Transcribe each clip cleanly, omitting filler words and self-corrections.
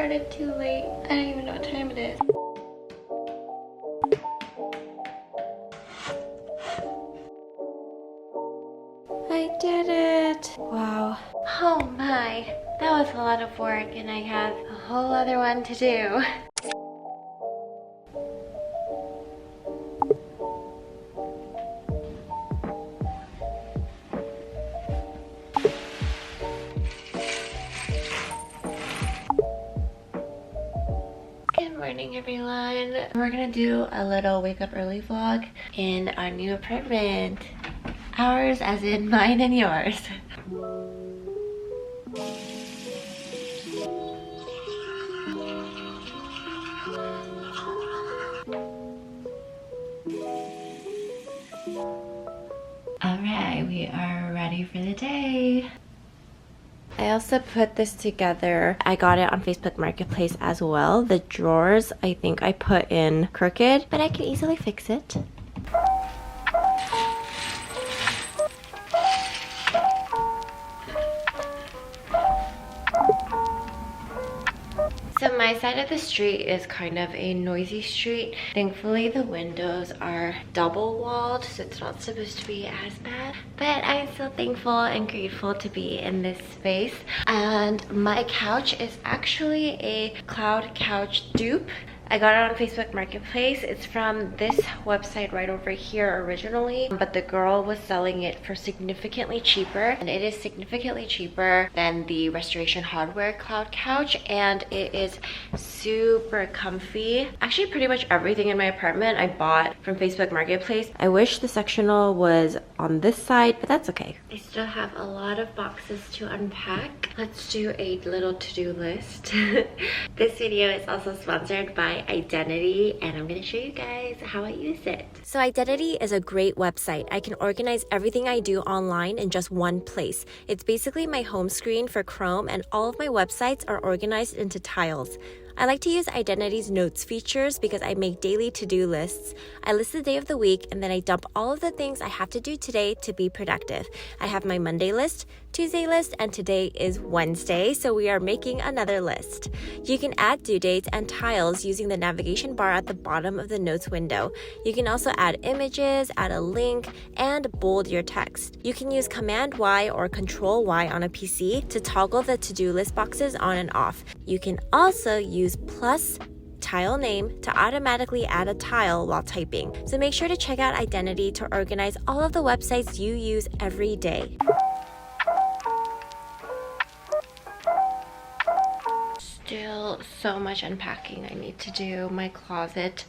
started too late. I don't even know what time it is. I did it. Wow. Oh my. That was a lot of work and I have a whole other one to do. Good morning, everyone. We're gonna do a little wake up early vlog in our new apartment. Ours as in mine and yours. Alright, we are ready for the day. I also put this together. I got it on Facebook Marketplace as well. The drawers, I think I put in crooked, but I can easily fix it. So my side of the street is kind of a noisy street. Thankfully the windows are double walled, so it's not supposed to be as bad. But I'm still thankful and grateful to be in this space. And my couch is actually a cloud couch dupe. I got it on Facebook Marketplace. It's from this website right over here originally, but the girl was selling it for significantly cheaper, and it is significantly cheaper than the Restoration Hardware cloud couch, and it is super comfy. Actually, pretty much everything in my apartment I bought from Facebook Marketplace. I wish the sectional was on this side, but that's okay. I still have a lot of boxes to unpack. Let's do a little to-do list. This video is also sponsored by Identity, and I'm going to show you guys how I use it. So Identity is a great website. I can organize everything I do online in just one place. It's basically my home screen for Chrome, and all of my websites are organized into tiles. I like to use Identity's notes features because I make daily to-do lists. I list the day of the week, and then I dump all of the things I have to do today to be productive. I have my Monday list, Tuesday list, and today is Wednesday, so we are making another list. You can add due dates and tiles using the navigation bar at the bottom of the notes window. You can also add images, add a link, and bold your text. You can use Command Y or Control Y on a PC to toggle the to-do list boxes on and off. You can also use plus tile name to automatically add a tile while typing. So make sure to check out Identity to organize all of the websites you use every day. Still so much unpacking I need to do. My closet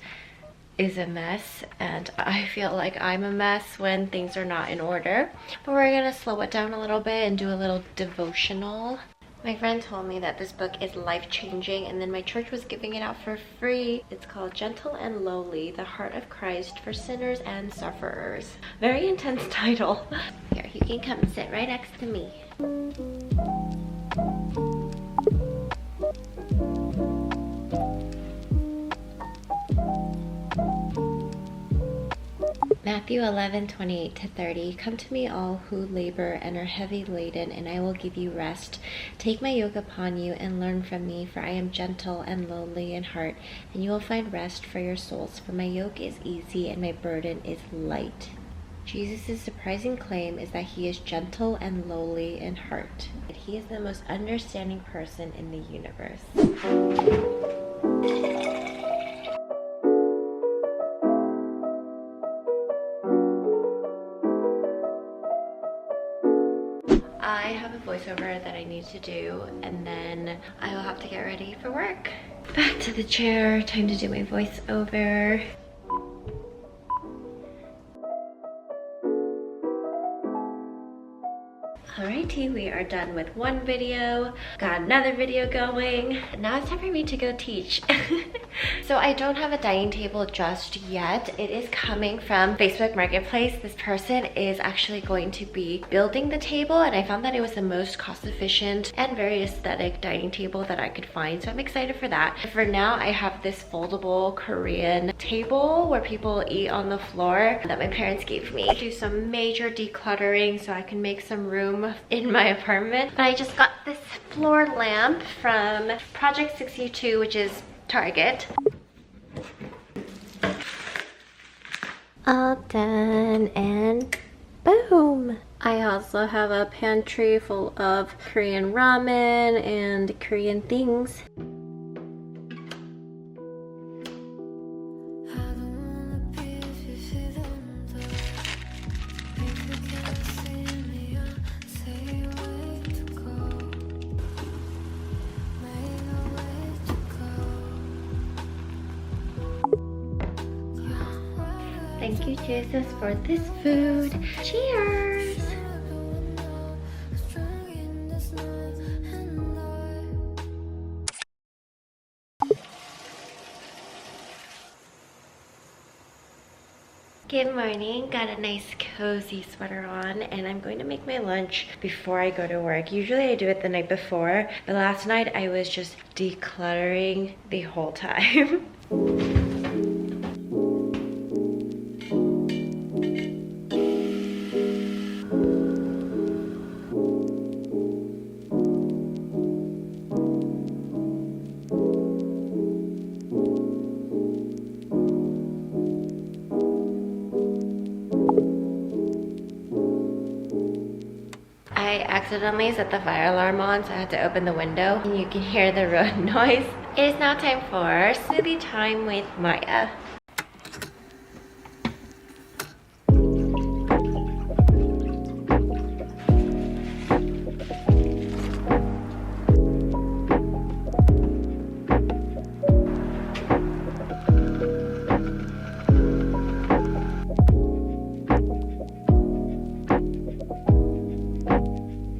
is a mess, and I feel like I'm a mess when things are not in order. But we're gonna slow it down a little bit and do a little devotional. My friend told me that this book is life-changing, and then my church was giving it out for free. It's called Gentle and Lowly, The Heart of Christ for Sinners and Sufferers. Very intense title. Here, you can come and sit right next to me. Matthew 11:28-30. Come to me all who labor and are heavy laden, and I will give you rest. Take my yoke upon you and learn from me, for I am gentle and lowly in heart, and you will find rest for your souls. For my yoke is easy and my burden is light. Jesus' surprising claim is that he is gentle and lowly in heart. He is the most understanding person in the universe. I have a voiceover that I need to do, and then I will have to get ready for work. Back to the chair, time to do my voiceover. Alrighty, we are done with one video. Got another video going. Now it's time for me to go teach. So I don't have a dining table just yet. It is coming from Facebook Marketplace. This person is actually going to be building the table, and I found that it was the most cost-efficient and very aesthetic dining table that I could find. So I'm excited for that. For now, I have this foldable Korean table where people eat on the floor that my parents gave me. Do some major decluttering so I can make some room room in my apartment. But I just got this floor lamp from Project 62, which is Target. All done and boom! I also have a pantry full of Korean ramen and Korean things. Thank you, Jesus, for this food. Cheers! Good morning. Got a nice cozy sweater on and I'm going to make my lunch before I go to work. Usually I do it the night before, but last night I was just decluttering the whole time. I accidentally set the fire alarm on, so I had to open the window and you can hear the road noise. It is now time for smoothie time with Maya.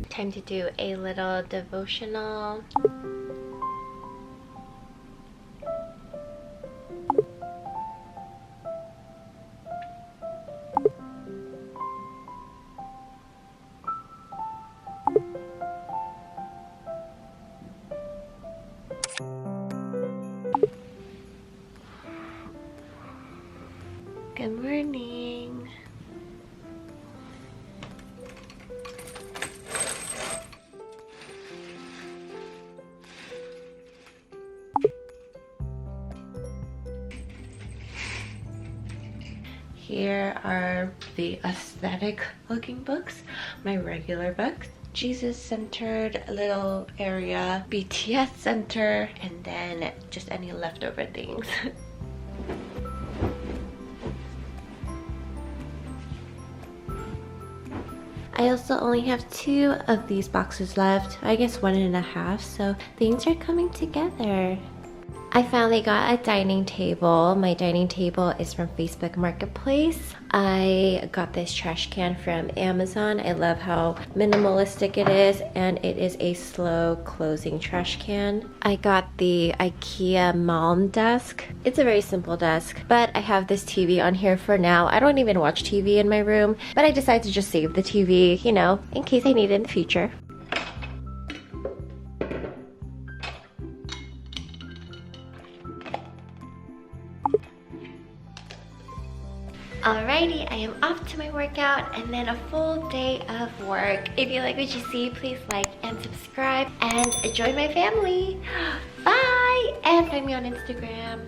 Time to do a little devotional. Good morning. Here are the aesthetic looking books, my regular books, Jesus centered little area, BTS center, and then just any leftover things. I also only have 2 of these boxes left, I guess 1.5, so things are coming together. I finally got a dining table. My dining table is from Facebook Marketplace. I got this trash can from Amazon. I love how minimalistic it is, and it is a slow closing trash can. I got the IKEA Malm desk. It's a very simple desk, but I have this TV on here for now. I don't even watch TV in my room, but I decided to just save the TV, you know, in case I need it in the future. Alrighty, I am off to my workout and then a full day of work. If you like what you see, please like and subscribe and join my family. Bye! And find me on Instagram.